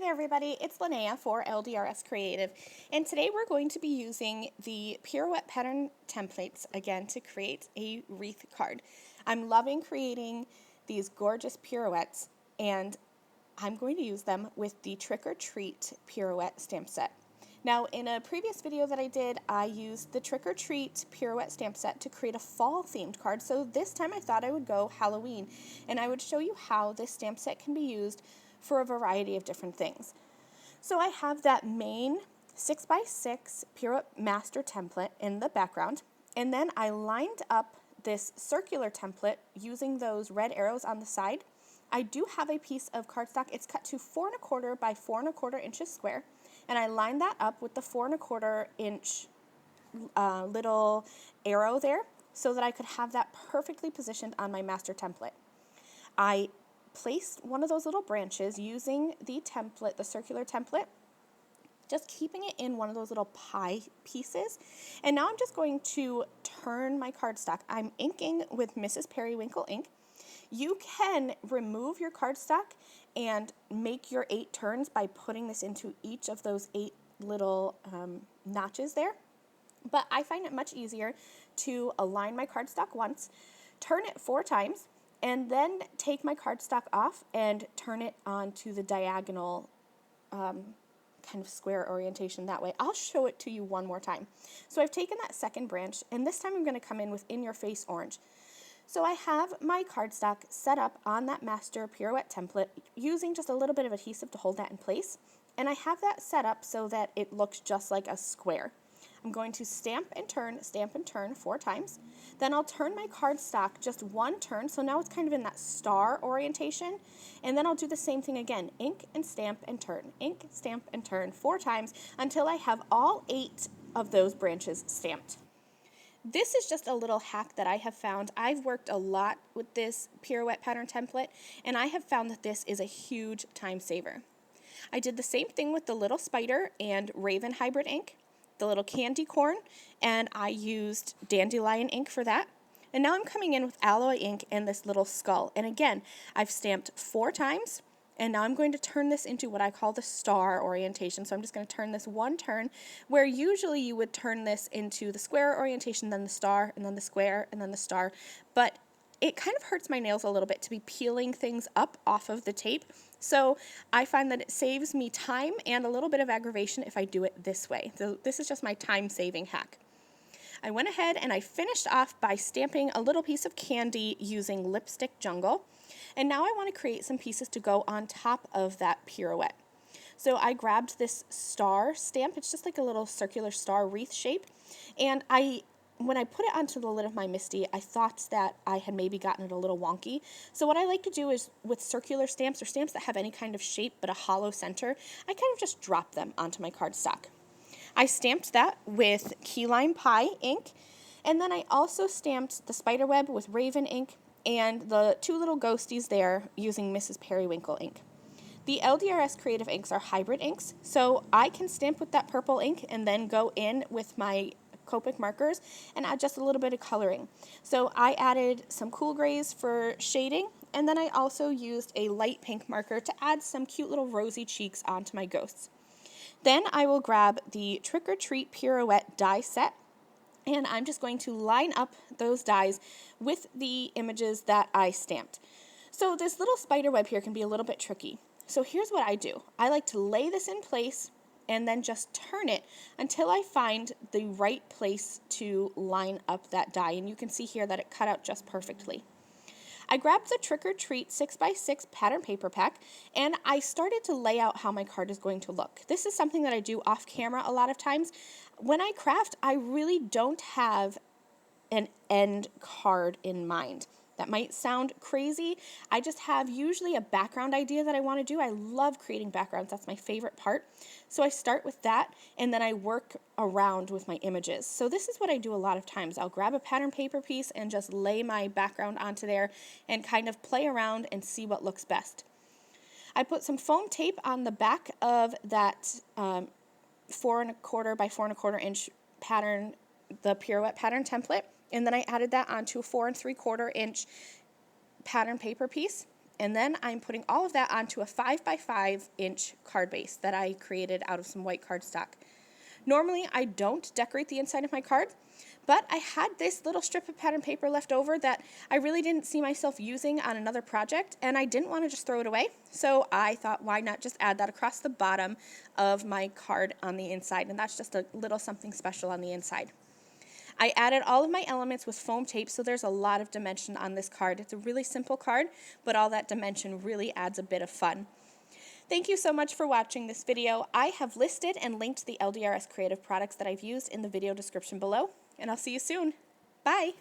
there everybody, it's Linnea for LDRS Creative, and today we're going to be using the Pirouette pattern templates again to create a wreath card. I'm loving creating these gorgeous pirouettes, and I'm going to use them with the Trick or Treat Pirouette stamp set. Now, in a previous video that I did, I used the Trick or Treat Pirouette stamp set to create a fall themed card, so this time I thought I would go Halloween, and I would show you how this stamp set can be used for a variety of different things. So I have that main 6x6 Pirouette master template in the background, and then I lined up this circular template using those red arrows on the side. I do have a piece of cardstock. It's cut to 4 1/4 by 4 1/4 inches square, and I lined that up with the 4 1/4 inch little arrow there so that I could have that perfectly positioned on my master template. I placed one of those little branches using the template, the circular template, just keeping it in one of those little pie pieces. And now I'm just going to turn my cardstock. I'm inking with Mrs. Periwinkle ink. You can remove your cardstock and make your 8 turns by putting this into each of those 8 little notches there. But I find it much easier to align my cardstock once, turn it 4 times, and then take my cardstock off and turn it onto the diagonal kind of square orientation that way. I'll show it to you one more time. So I've taken that second branch, and this time I'm going to come in with In Your Face Orange. So I have my cardstock set up on that master pirouette template using just a little bit of adhesive to hold that in place, and I have that set up so that it looks just like a square. I'm going to stamp and turn 4 times. Then I'll turn my cardstock just 1 turn, so now it's kind of in that star orientation. And then I'll do the same thing again, ink and stamp and turn 4 times until I have all 8 of those branches stamped. This is just a little hack that I have found. I've worked a lot with this pirouette pattern template, and I have found that this is a huge time saver. I did the same thing with the little spider and raven hybrid ink, the little candy corn, and I used dandelion ink for that. And now I'm coming in with alloy ink and this little skull. And again, I've stamped 4 times, and now I'm going to turn this into what I call the star orientation. So I'm just going to turn this 1 turn, where usually you would turn this into the square orientation, then the star, and then the square, and then the star. But it kind of hurts my nails a little bit to be peeling things up off of the tape. So I find that it saves me time and a little bit of aggravation if I do it this way. So this is just my time-saving hack. I went ahead and I finished off by stamping a little piece of candy using Lipstick Jungle. And now I want to create some pieces to go on top of that pirouette. So I grabbed this star stamp. It's just like a little circular star wreath shape. And when I put it onto the lid of my Misty, I thought that I had maybe gotten it a little wonky. So what I like to do is with circular stamps or stamps that have any kind of shape but a hollow center, I kind of just drop them onto my cardstock. I stamped that with Key Lime Pie ink, and then I also stamped the spiderweb with Raven ink and the 2 little ghosties there using Mrs. Periwinkle ink. The LDRS Creative inks are hybrid inks, so I can stamp with that purple ink and then go in with my Copic markers and add just a little bit of coloring. So I added some cool grays for shading, and then I also used a light pink marker to add some cute little rosy cheeks onto my ghosts. Then I will grab the Trick or Treat Pirouette die set, and I'm just going to line up those dies with the images that I stamped. So this little spider web here can be a little bit tricky. So here's what I do. I like to lay this in place and then just turn it until I find the right place to line up that die. And you can see here that it cut out just perfectly. I grabbed the Trick or Treat 6x6 pattern paper pack, and I started to lay out how my card is going to look. This is something that I do off camera a lot of times. When I craft, I really don't have an end card in mind. That might sound crazy. I just have usually a background idea that I want to do. I love creating backgrounds. That's my favorite part. So I start with that, and then I work around with my images. So this is what I do a lot of times. I'll grab a pattern paper piece and just lay my background onto there and kind of play around and see what looks best. I put some foam tape on the back of that 4 1/4 by 4 1/4 inch pattern, the pirouette pattern template. And then I added that onto a 4 3/4 inch pattern paper piece. And then I'm putting all of that onto a 5x5 inch card base that I created out of some white cardstock. Normally, I don't decorate the inside of my card, but I had this little strip of pattern paper left over that I really didn't see myself using on another project, and I didn't want to just throw it away. So I thought, why not just add that across the bottom of my card on the inside, and that's just a little something special on the inside. I added all of my elements with foam tape, so there's a lot of dimension on this card. It's a really simple card, but all that dimension really adds a bit of fun. Thank you so much for watching this video. I have listed and linked the LDRS creative products that I've used in the video description below, and I'll see you soon. Bye!